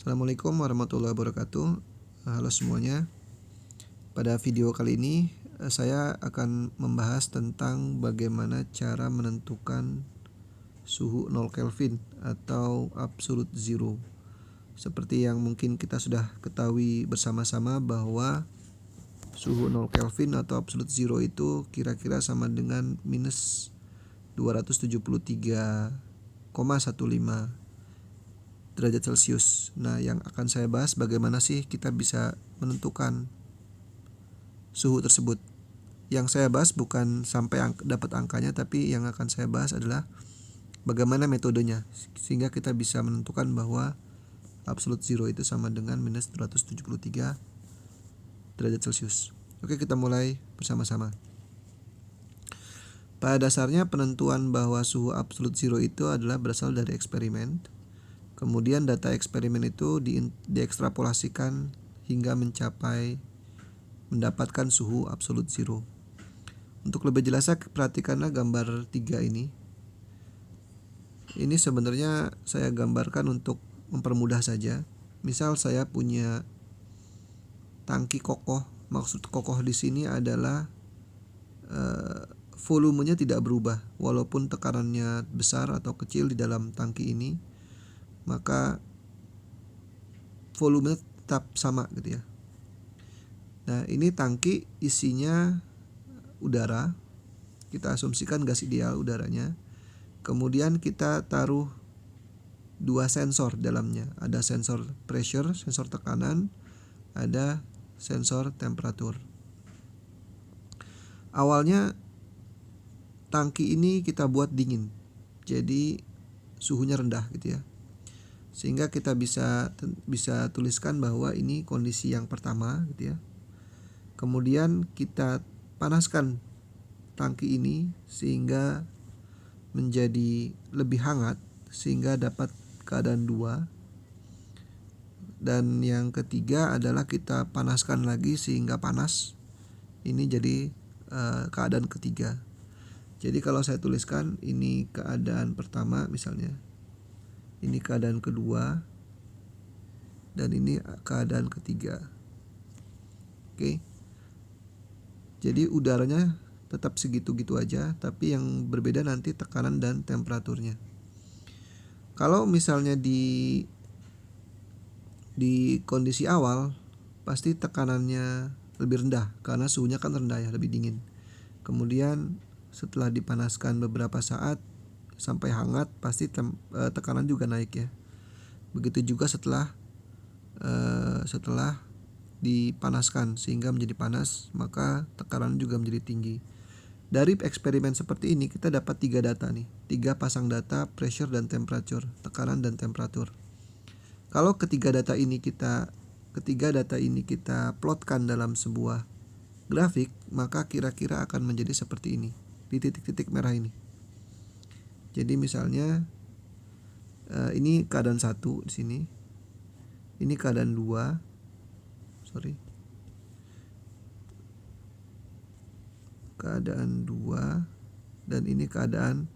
Assalamualaikum warahmatullahi wabarakatuh. Halo semuanya. Pada video kali ini saya akan membahas tentang bagaimana cara menentukan suhu 0 Kelvin atau absolute zero. Seperti yang mungkin kita sudah ketahui bersama-sama bahwa suhu 0 Kelvin atau absolute zero itu kira-kira sama dengan minus 273,15 derajat Celcius. Nah, yang akan saya bahas bagaimana sih kita bisa menentukan suhu tersebut. Yang saya bahas bukan sampai dapat angkanya, tapi yang akan saya bahas adalah bagaimana metodenya sehingga kita bisa menentukan bahwa absolute zero itu sama dengan minus 273 derajat Celcius. Oke, kita mulai bersama-sama. Pada dasarnya penentuan bahwa suhu absolute zero itu adalah berasal dari eksperimen. Kemudian data eksperimen itu diekstrapolasikan hingga mendapatkan suhu absolute zero. Untuk lebih jelasnya perhatikanlah gambar 3 ini. Ini sebenarnya saya gambarkan untuk mempermudah saja. Misal saya punya tangki kokoh. Maksud kokoh di sini adalah volumenya tidak berubah walaupun tekanannya besar atau kecil di dalam tangki ini, maka volumenya tetap sama gitu ya. Nah, ini tangki isinya udara. Kita asumsikan gas ideal udaranya. Kemudian kita taruh dua sensor dalamnya. Ada sensor pressure, sensor tekanan, ada sensor temperatur. Awalnya tangki ini kita buat dingin. Jadi suhunya rendah gitu ya. Sehingga kita bisa tuliskan bahwa ini kondisi yang pertama gitu ya. Kemudian kita panaskan tangki ini sehingga menjadi lebih hangat sehingga dapat keadaan 2. Dan yang ketiga adalah kita panaskan lagi sehingga panas. Ini jadi keadaan ketiga. Jadi kalau saya tuliskan ini keadaan pertama misalnya. Ini keadaan kedua dan ini keadaan ketiga. Oke. Jadi udaranya tetap segitu-gitu aja, tapi yang berbeda nanti tekanan dan temperaturnya. Kalau misalnya di kondisi awal pasti tekanannya lebih rendah karena suhunya kan rendah ya, lebih dingin. Kemudian setelah dipanaskan beberapa saat sampai hangat pasti tekanan juga naik ya. Begitu juga setelah dipanaskan sehingga menjadi panas, maka tekanan juga menjadi tinggi. Dari eksperimen seperti ini kita dapat 3 data nih, 3 pasang data pressure dan temperature, tekanan dan temperatur. Kalau ketiga data ini kita plotkan dalam sebuah grafik, maka kira-kira akan menjadi seperti ini di titik-titik merah ini. Jadi misalnya ini keadaan 1 di sini. Ini keadaan 2. Keadaan 2 dan ini keadaan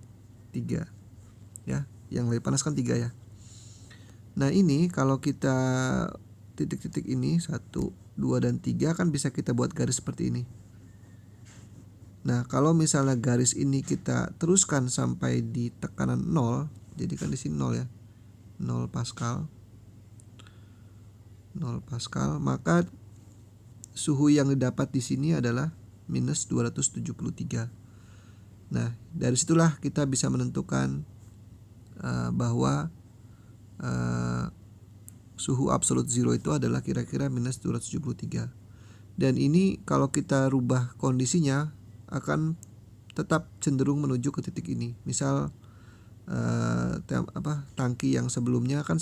3. Ya, yang lebih panas kan 3 ya. Nah, ini kalau kita titik-titik ini 1, 2 dan 3 kan bisa kita buat garis seperti ini. Nah, kalau misalnya garis ini kita teruskan sampai di tekanan 0, jadi kan di sini 0 ya. 0 Pascal. 0 Pascal, maka suhu yang didapat di sini adalah minus 273. Nah, dari situlah kita bisa menentukan bahwa suhu absolute zero itu adalah kira-kira minus 273. Dan ini kalau kita rubah kondisinya akan tetap cenderung menuju ke titik ini. Misal tangki yang sebelumnya kan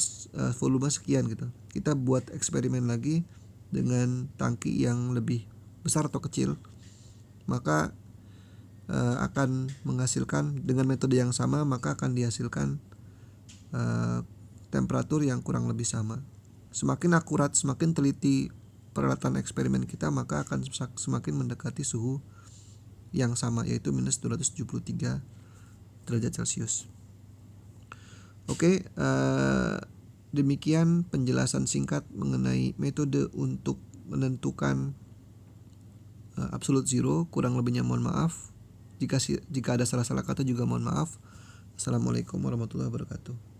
volume sekian gitu. Kita buat eksperimen lagi dengan tangki yang lebih besar atau kecil, maka akan menghasilkan dengan metode yang sama, maka akan dihasilkan temperatur yang kurang lebih sama. Semakin akurat, semakin teliti peralatan eksperimen kita, maka akan semakin mendekati suhu yang sama, yaitu minus 273 derajat Celcius. Oke, Demikian penjelasan singkat mengenai metode untuk menentukan absolute zero. Kurang lebihnya mohon maaf. Jika ada salah-salah kata juga mohon maaf. Assalamualaikum warahmatullahi wabarakatuh.